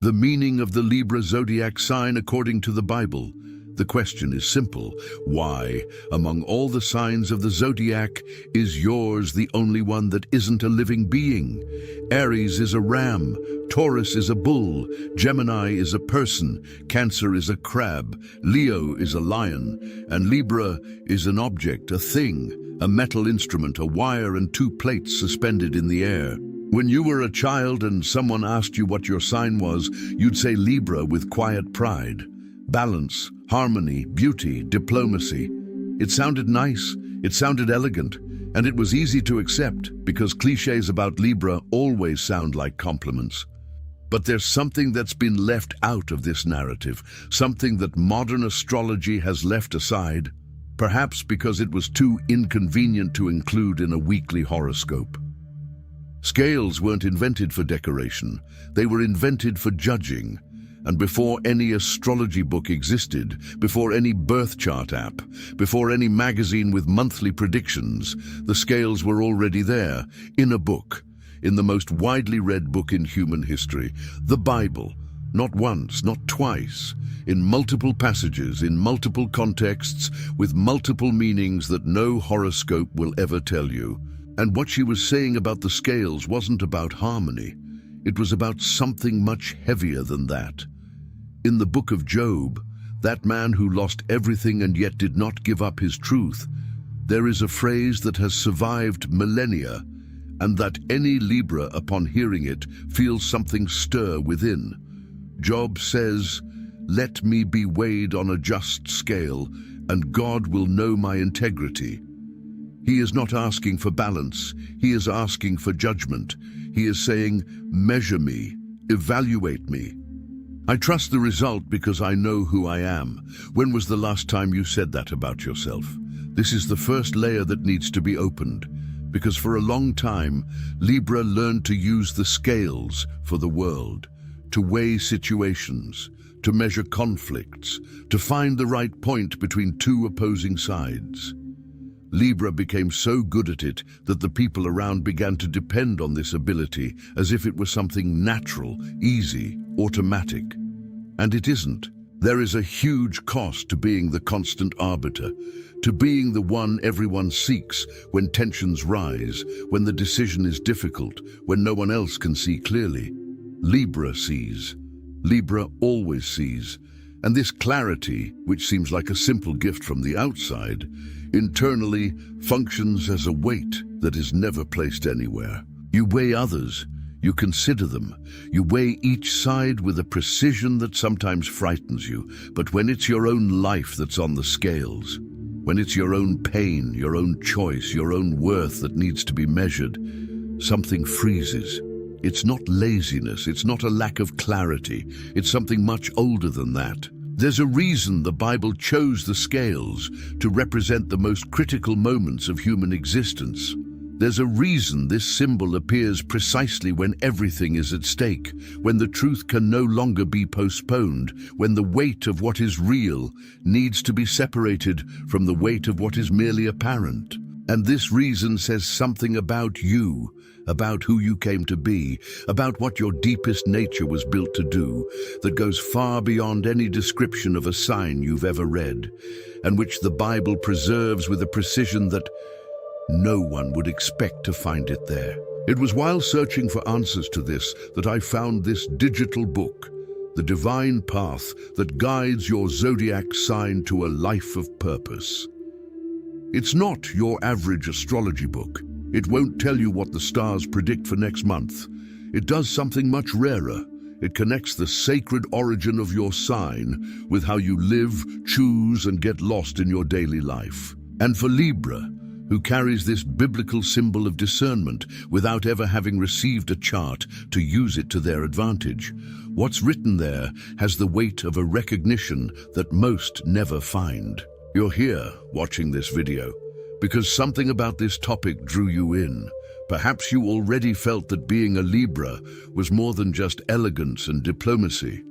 The meaning of the Libra zodiac sign according to the Bible. The question is simple. Why, among all the signs of the zodiac, is yours the only one that isn't a living being? Aries is a ram, Taurus is a bull, Gemini is a person, Cancer is a crab, Leo is a lion, and Libra is an object, a thing, a metal instrument, a wire and two plates suspended in the air. When you were a child and someone asked you what your sign was, you'd say Libra with quiet pride. Balance, harmony, beauty, diplomacy. It sounded nice, it sounded elegant, and it was easy to accept because cliches about Libra always sound like compliments. But there's something that's been left out of this narrative, something that modern astrology has left aside, perhaps because it was too inconvenient to include in a weekly horoscope. Scales weren't invented for decoration, they were invented for judging. And before any astrology book existed, before any birth chart app, before any magazine with monthly predictions, the scales were already there, in a book, in the most widely read book in human history, the Bible. Not once, not twice, in multiple passages, in multiple contexts, with multiple meanings that no horoscope will ever tell you. And what she was saying about the scales wasn't about harmony. It was about something much heavier than that. In the book of Job, that man who lost everything and yet did not give up his truth, there is a phrase that has survived millennia, and that any Libra, upon hearing it, feels something stir within. Job says, "Let me be weighed on a just scale, and God will know my integrity." He is not asking for balance, he is asking for judgment. He is saying, measure me, evaluate me. I trust the result because I know who I am. When was the last time you said that about yourself? This is the first layer that needs to be opened, because for a long time, Libra learned to use the scales for the world, to weigh situations, to measure conflicts, to find the right point between two opposing sides. Libra became so good at it that the people around began to depend on this ability as if it was something natural, easy, automatic. And it isn't. There is a huge cost to being the constant arbiter, to being the one everyone seeks when tensions rise, when the decision is difficult, when no one else can see clearly. Libra sees. Libra always sees. And this clarity, which seems like a simple gift from the outside, internally functions as a weight that is never placed anywhere. You weigh others, you consider them, you weigh each side with a precision that sometimes frightens you, but when it's your own life that's on the scales, when it's your own pain, your own choice, your own worth that needs to be measured, something freezes. It's not laziness, it's not a lack of clarity, it's something much older than that. There's a reason the Bible chose the scales to represent the most critical moments of human existence. There's a reason this symbol appears precisely when everything is at stake, when the truth can no longer be postponed, when the weight of what is real needs to be separated from the weight of what is merely apparent. And this reason says something about you, about who you came to be, about what your deepest nature was built to do, that goes far beyond any description of a sign you've ever read, and which the Bible preserves with a precision that no one would expect to find it there. It was while searching for answers to this that I found this digital book, The Divine Path That Guides Your Zodiac Sign to a Life of Purpose. It's not your average astrology book. It won't tell you what the stars predict for next month. It does something much rarer. It connects the sacred origin of your sign with how you live, choose, and get lost in your daily life. And for Libra, who carries this biblical symbol of discernment without ever having received a chart to use it to their advantage, what's written there has the weight of a recognition that most never find. You're here watching this video because something about this topic drew you in. Perhaps you already felt that being a Libra was more than just elegance and diplomacy.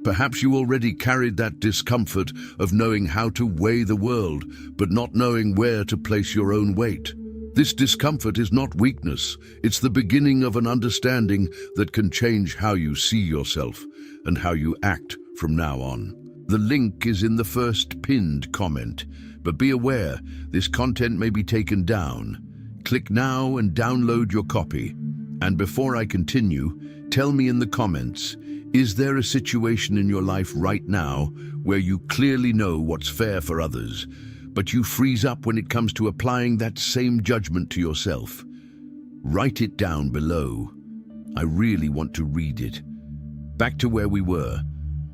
Perhaps you already carried that discomfort of knowing how to weigh the world, but not knowing where to place your own weight. This discomfort is not weakness. It's the beginning of an understanding that can change how you see yourself, and how you act from now on. The link is in the first pinned comment, but be aware, this content may be taken down. Click now and download your copy. And before I continue, tell me in the comments, is there a situation in your life right now where you clearly know what's fair for others, but you freeze up when it comes to applying that same judgment to yourself? Write it down below. I really want to read it. Back to where we were.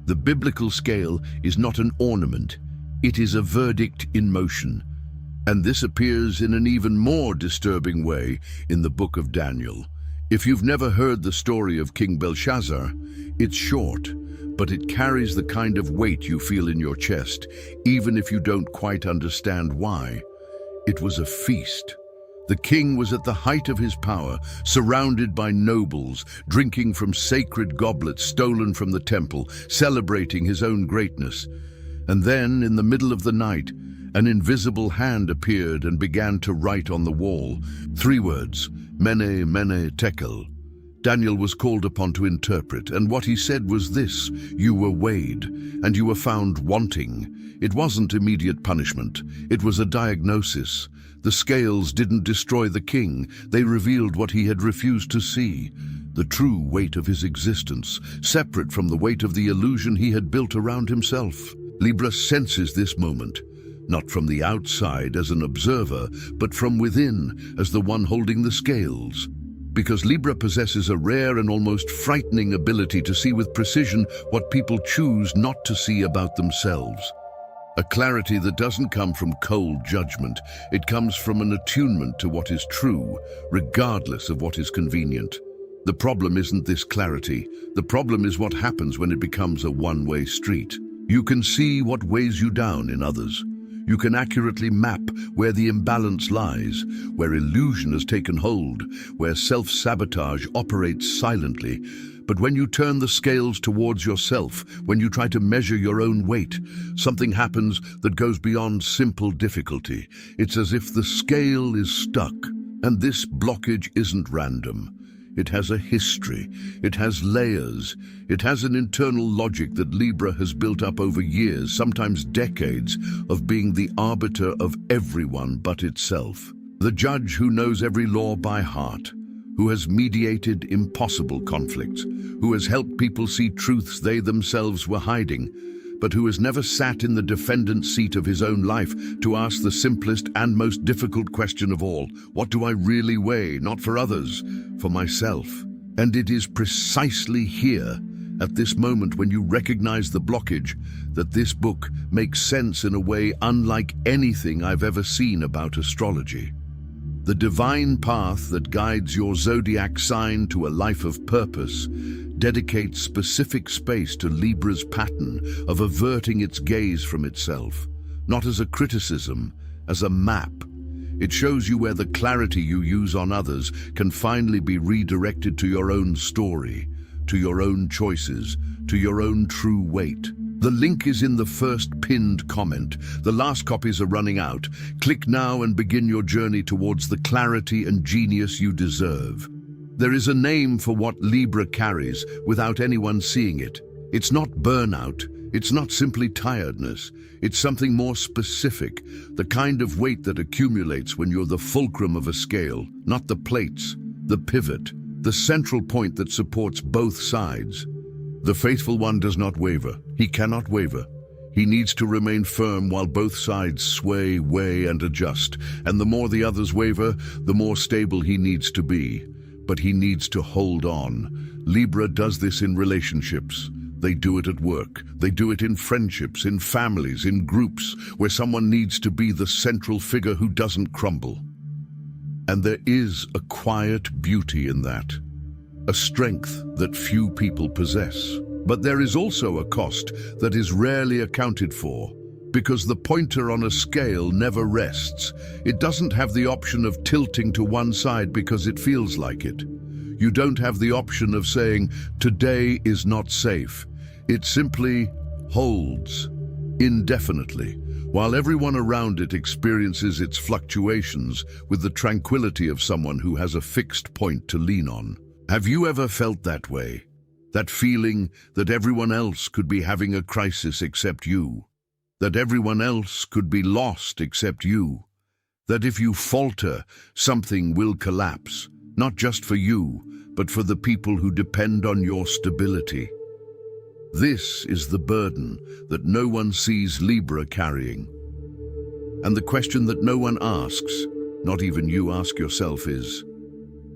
The biblical scale is not an ornament, it is a verdict in motion. And this appears in an even more disturbing way in the book of Daniel. If you've never heard the story of King Belshazzar, it's short, but it carries the kind of weight you feel in your chest, even if you don't quite understand why. It was a feast. The king was at the height of his power, surrounded by nobles, drinking from sacred goblets stolen from the temple, celebrating his own greatness. And then, in the middle of the night, an invisible hand appeared and began to write on the wall. 3 words, Mene, Mene, Tekel. Daniel was called upon to interpret, and what he said was this: you were weighed, and you were found wanting. It wasn't immediate punishment, it was a diagnosis. The scales didn't destroy the king, they revealed what he had refused to see. The true weight of his existence, separate from the weight of the illusion he had built around himself. Libra senses this moment, not from the outside as an observer, but from within as the one holding the scales. Because Libra possesses a rare and almost frightening ability to see with precision what people choose not to see about themselves. A clarity that doesn't come from cold judgment, it comes from an attunement to what is true, regardless of what is convenient. The problem isn't this clarity, the problem is what happens when it becomes a one-way street. You can see what weighs you down in others. You can accurately map where the imbalance lies, where illusion has taken hold, where self-sabotage operates silently. But when you turn the scales towards yourself, when you try to measure your own weight, something happens that goes beyond simple difficulty. It's as if the scale is stuck. And this blockage isn't random. It has a history, it has layers, it has an internal logic that Libra has built up over years, sometimes decades, of being the arbiter of everyone but itself. The judge who knows every law by heart, who has mediated impossible conflicts, who has helped people see truths they themselves were hiding, but who has never sat in the defendant's seat of his own life to ask the simplest and most difficult question of all: what do I really weigh, not for others, for myself? And it is precisely here, at this moment when you recognize the blockage, that this book makes sense in a way unlike anything I've ever seen about astrology. The divine path that guides your zodiac sign to a life of purpose dedicates specific space to Libra's pattern of averting its gaze from itself, not as a criticism, as a map. It shows you where the clarity you use on others can finally be redirected to your own story, to your own choices, to your own true weight. The link is in the first pinned comment. The last copies are running out. Click now and begin your journey towards the clarity and genius you deserve. There is a name for what Libra carries without anyone seeing it. It's not burnout. It's not simply tiredness. It's something more specific, the kind of weight that accumulates when you're the fulcrum of a scale, not the plates, the pivot, the central point that supports both sides. The faithful one does not waver. He cannot waver. He needs to remain firm while both sides sway, weigh, and adjust. And the more the others waver, the more stable he needs to be. But he needs to hold on. Libra does this in relationships. They do it at work. They do it in friendships, in families, in groups, where someone needs to be the central figure who doesn't crumble. And there is a quiet beauty in that. A strength that few people possess. But there is also a cost that is rarely accounted for, because the pointer on a scale never rests. It doesn't have the option of tilting to one side because it feels like it. You don't have the option of saying, today is not safe. It simply holds indefinitely, while everyone around it experiences its fluctuations with the tranquility of someone who has a fixed point to lean on. Have you ever felt that way? That feeling that everyone else could be having a crisis except you. That everyone else could be lost except you. That if you falter, something will collapse, not just for you, but for the people who depend on your stability. This is the burden that no one sees Libra carrying. And the question that no one asks, not even you ask yourself, is,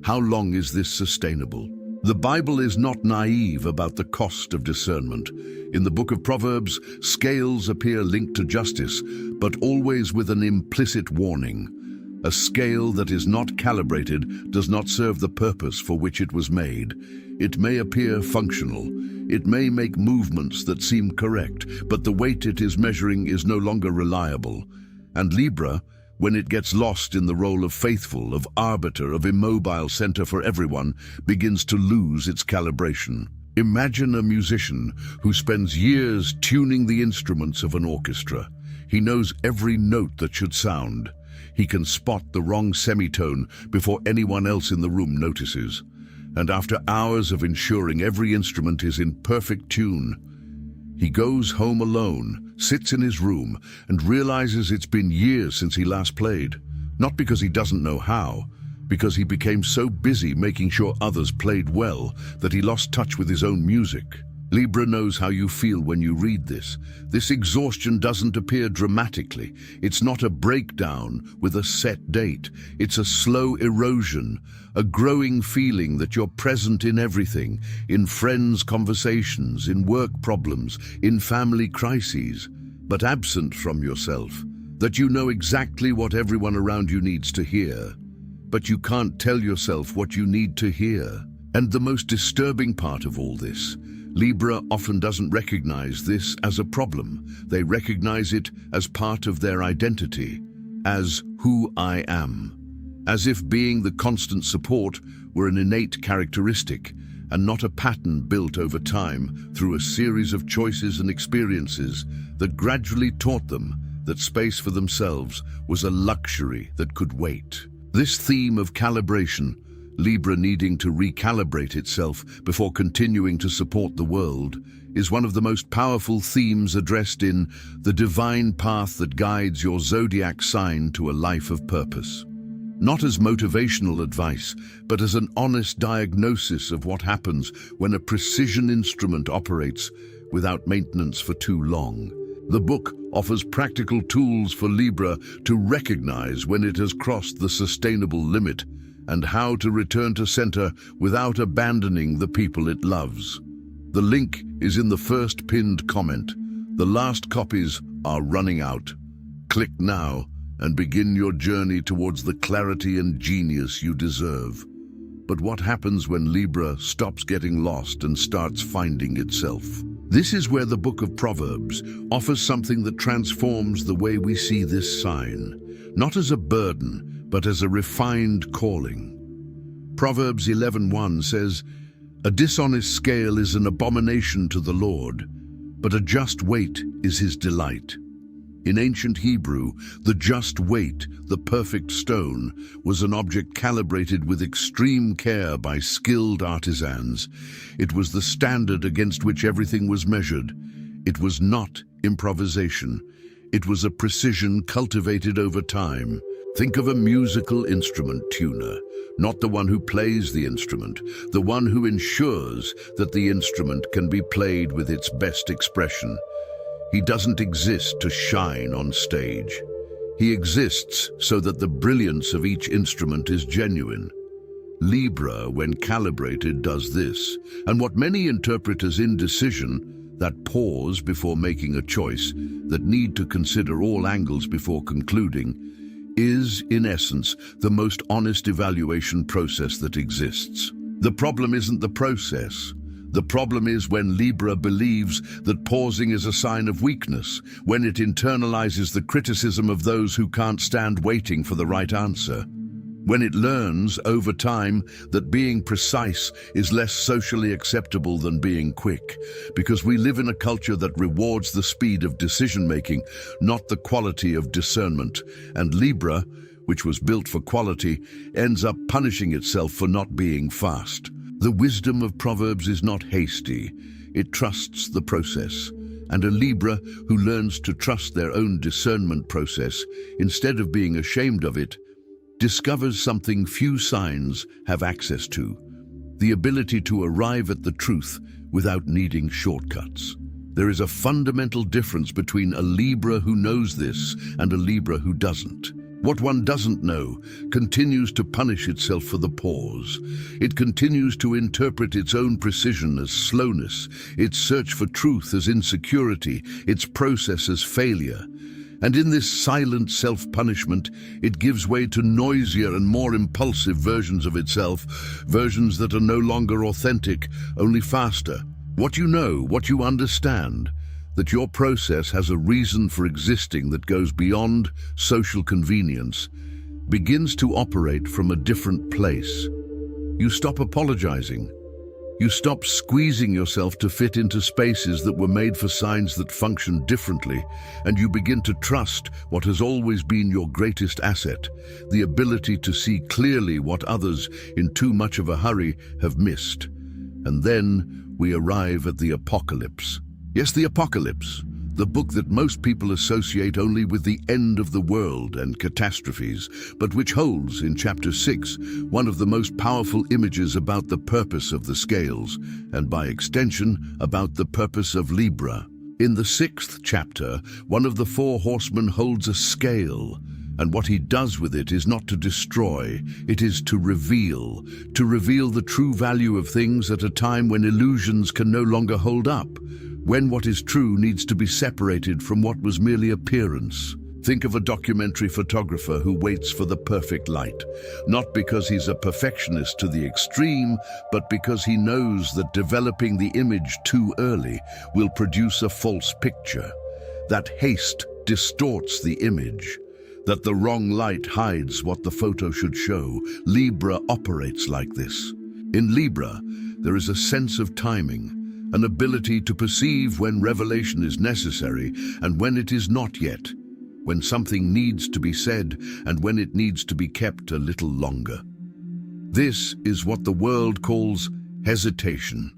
how long is this sustainable? The Bible is not naive about the cost of discernment. In the book of Proverbs, scales appear linked to justice, but always with an implicit warning. A scale that is not calibrated does not serve the purpose for which it was made. It may appear functional. It may make movements that seem correct, but the weight it is measuring is no longer reliable. And Libra, when it gets lost in the role of faithful, of arbiter, of immobile center for everyone, begins to lose its calibration. Imagine a musician who spends years tuning the instruments of an orchestra. He knows every note that should sound. He can spot the wrong semitone before anyone else in the room notices. And after hours of ensuring every instrument is in perfect tune, he goes home alone, sits in his room, and realizes it's been years since he last played. Not because he doesn't know how, because he became so busy making sure others played well that he lost touch with his own music. Libra knows how you feel when you read this. This exhaustion doesn't appear dramatically. It's not a breakdown with a set date. It's a slow erosion, a growing feeling that you're present in everything, in friends' conversations, in work problems, in family crises, but absent from yourself. That you know exactly what everyone around you needs to hear, but you can't tell yourself what you need to hear. And the most disturbing part of all this, Libra often doesn't recognize this as a problem. They recognize it as part of their identity, as who I am. As if being the constant support were an innate characteristic and not a pattern built over time through a series of choices and experiences that gradually taught them that space for themselves was a luxury that could wait. This theme of calibration, Libra needing to recalibrate itself before continuing to support the world, is one of the most powerful themes addressed in The Divine Path That Guides Your Zodiac Sign to a Life of Purpose. Not as motivational advice, but as an honest diagnosis of what happens when a precision instrument operates without maintenance for too long. The book offers practical tools for Libra to recognize when it has crossed the sustainable limit and how to return to center without abandoning the people it loves. The link is in the first pinned comment. The last copies are running out. Click now and begin your journey towards the clarity and genius you deserve. But what happens when Libra stops getting lost and starts finding itself? This is where the book of Proverbs offers something that transforms the way we see this sign, not as a burden, but as a refined calling. Proverbs 11:1 says, "A dishonest scale is an abomination to the Lord, but a just weight is his delight." In ancient Hebrew, the just weight, the perfect stone, was an object calibrated with extreme care by skilled artisans. It was the standard against which everything was measured. It was not improvisation. It was a precision cultivated over time. Think of a musical instrument tuner, not the one who plays the instrument, the one who ensures that the instrument can be played with its best expression. He doesn't exist to shine on stage. He exists so that the brilliance of each instrument is genuine. Libra, when calibrated, does this, and what many interpret as indecision, that pause before making a choice, that need to consider all angles before concluding, is, in essence, the most honest evaluation process that exists. The problem isn't the process. The problem is when Libra believes that pausing is a sign of weakness, when it internalizes the criticism of those who can't stand waiting for the right answer. When it learns, over time, that being precise is less socially acceptable than being quick, because we live in a culture that rewards the speed of decision-making, not the quality of discernment. And Libra, which was built for quality, ends up punishing itself for not being fast. The wisdom of Proverbs is not hasty, it trusts the process. And a Libra who learns to trust their own discernment process, instead of being ashamed of it, discovers something few signs have access to: the ability to arrive at the truth without needing shortcuts. There is a fundamental difference between a Libra who knows this and a Libra who doesn't. What one doesn't know continues to punish itself for the pause. It continues to interpret its own precision as slowness, its search for truth as insecurity, its process as failure. And in this silent self-punishment, it gives way to noisier and more impulsive versions of itself, versions that are no longer authentic, only faster. What you know, what you understand, that your process has a reason for existing that goes beyond social convenience, begins to operate from a different place. You stop apologizing. You stop squeezing yourself to fit into spaces that were made for signs that function differently, and you begin to trust what has always been your greatest asset, the ability to see clearly what others, in too much of a hurry, have missed. And then we arrive at the apocalypse. Yes, the apocalypse, the book that most people associate only with the end of the world and catastrophes, but which holds, in chapter 6, one of the most powerful images about the purpose of the scales, and by extension, about the purpose of Libra. In the 6th chapter, one of the 4 horsemen holds a scale, and what he does with it is not to destroy, it is to reveal the true value of things at a time when illusions can no longer hold up, when what is true needs to be separated from what was merely appearance. Think of a documentary photographer who waits for the perfect light, not because he's a perfectionist to the extreme, but because he knows that developing the image too early will produce a false picture. That haste distorts the image, that the wrong light hides what the photo should show. Libra operates like this. In Libra, there is a sense of timing, an ability to perceive when revelation is necessary and when it is not yet, when something needs to be said and when it needs to be kept a little longer. This is what the world calls hesitation.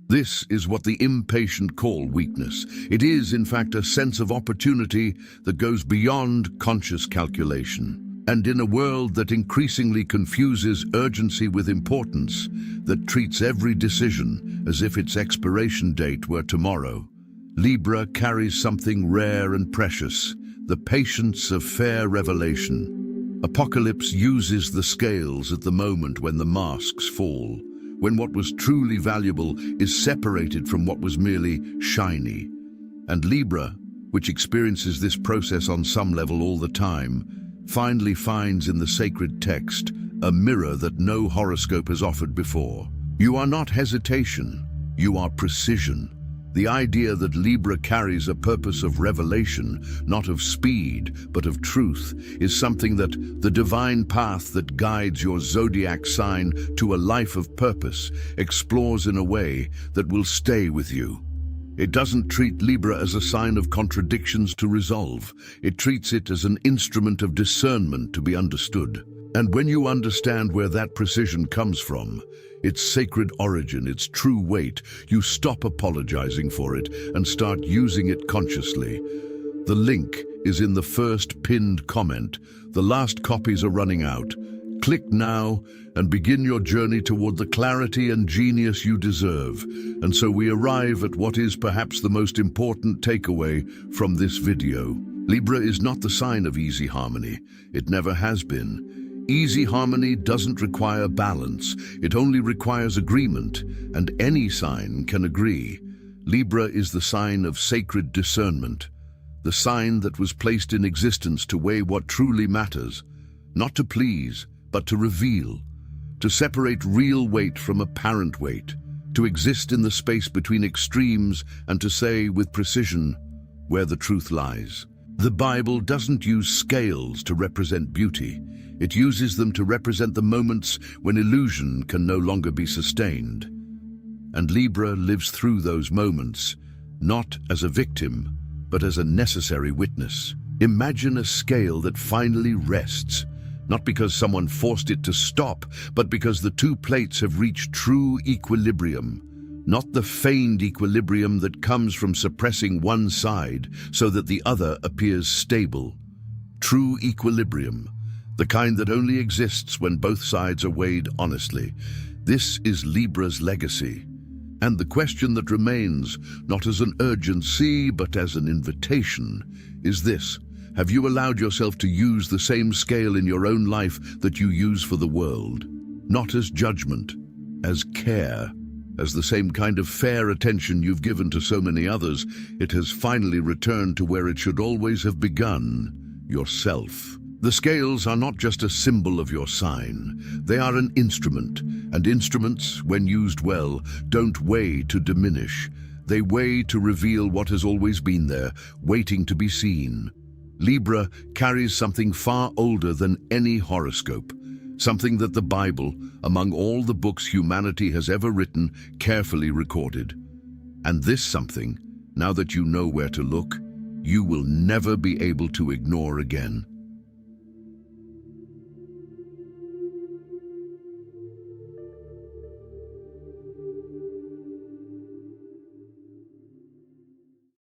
This is what the impatient call weakness. It is, in fact, a sense of opportunity that goes beyond conscious calculation. And in a world that increasingly confuses urgency with importance, that treats every decision as if its expiration date were tomorrow, Libra carries something rare and precious, the patience of fair revelation. Apocalypse uses the scales at the moment when the masks fall, when what was truly valuable is separated from what was merely shiny. And Libra, which experiences this process on some level all the time, finally finds in the sacred text a mirror that no horoscope has offered before. You are not hesitation, you are precision. The idea that Libra carries a purpose of revelation, not of speed, but of truth, is something that the divine path that guides your zodiac sign to a life of purpose explores in a way that will stay with you. It doesn't treat Libra as a sign of contradictions to resolve. It treats it as an instrument of discernment to be understood. And when you understand where that precision comes from, its sacred origin, its true weight, you stop apologizing for it and start using it consciously. The link is in the first pinned comment. The last copies are running out. Click now and begin your journey toward the clarity and genius you deserve. And so we arrive at what is perhaps the most important takeaway from this video. Libra is not the sign of easy harmony. It never has been. Easy harmony doesn't require balance. It only requires agreement, and any sign can agree. Libra is the sign of sacred discernment, the sign that was placed in existence to weigh what truly matters, not to please, but to reveal, to separate real weight from apparent weight, to exist in the space between extremes and to say with precision where the truth lies. The Bible doesn't use scales to represent beauty. It uses them to represent the moments when illusion can no longer be sustained. And Libra lives through those moments, not as a victim, but as a necessary witness. Imagine a scale that finally rests, Not because someone forced it to stop, but because the two plates have reached true equilibrium. Not the feigned equilibrium that comes from suppressing one side so that the other appears stable. True equilibrium, the kind that only exists when both sides are weighed honestly. This is Libra's legacy. And the question that remains, not as an urgency but as an invitation, is this: have you allowed yourself to use the same scale in your own life that you use for the world? Not as judgment, as care. As the same kind of fair attention you've given to so many others, it has finally returned to where it should always have begun: yourself. The scales are not just a symbol of your sign. They are an instrument, and instruments, when used well, don't weigh to diminish. They weigh to reveal what has always been there, waiting to be seen. Libra carries something far older than any horoscope, something that the Bible, among all the books humanity has ever written, carefully recorded. And this something, now that you know where to look, you will never be able to ignore again.